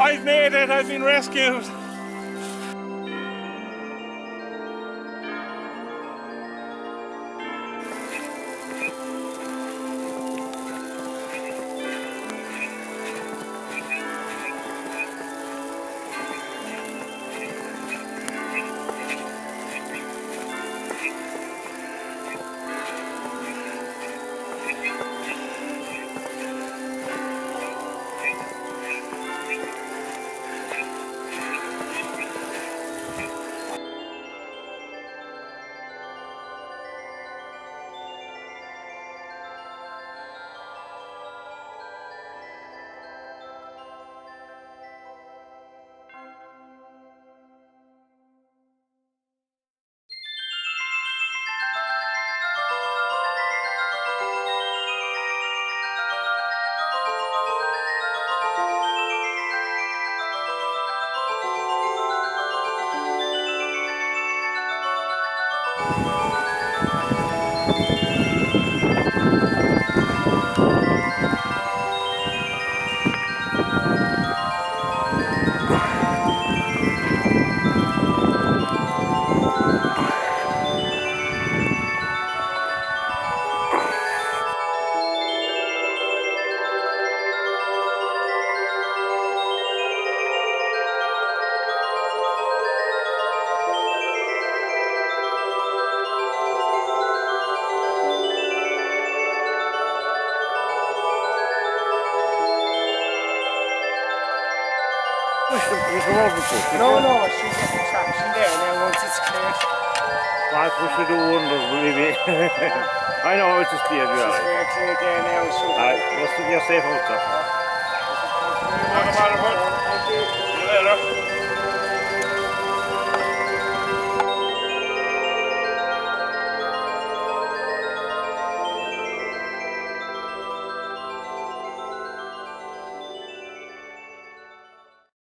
I've made it, I've been rescued. No, she's at the traction there now once it's cleared. I push the door under, maybe. I know it's just clear, She's very clear there now, so... You're safe out there. Thank you. See you later.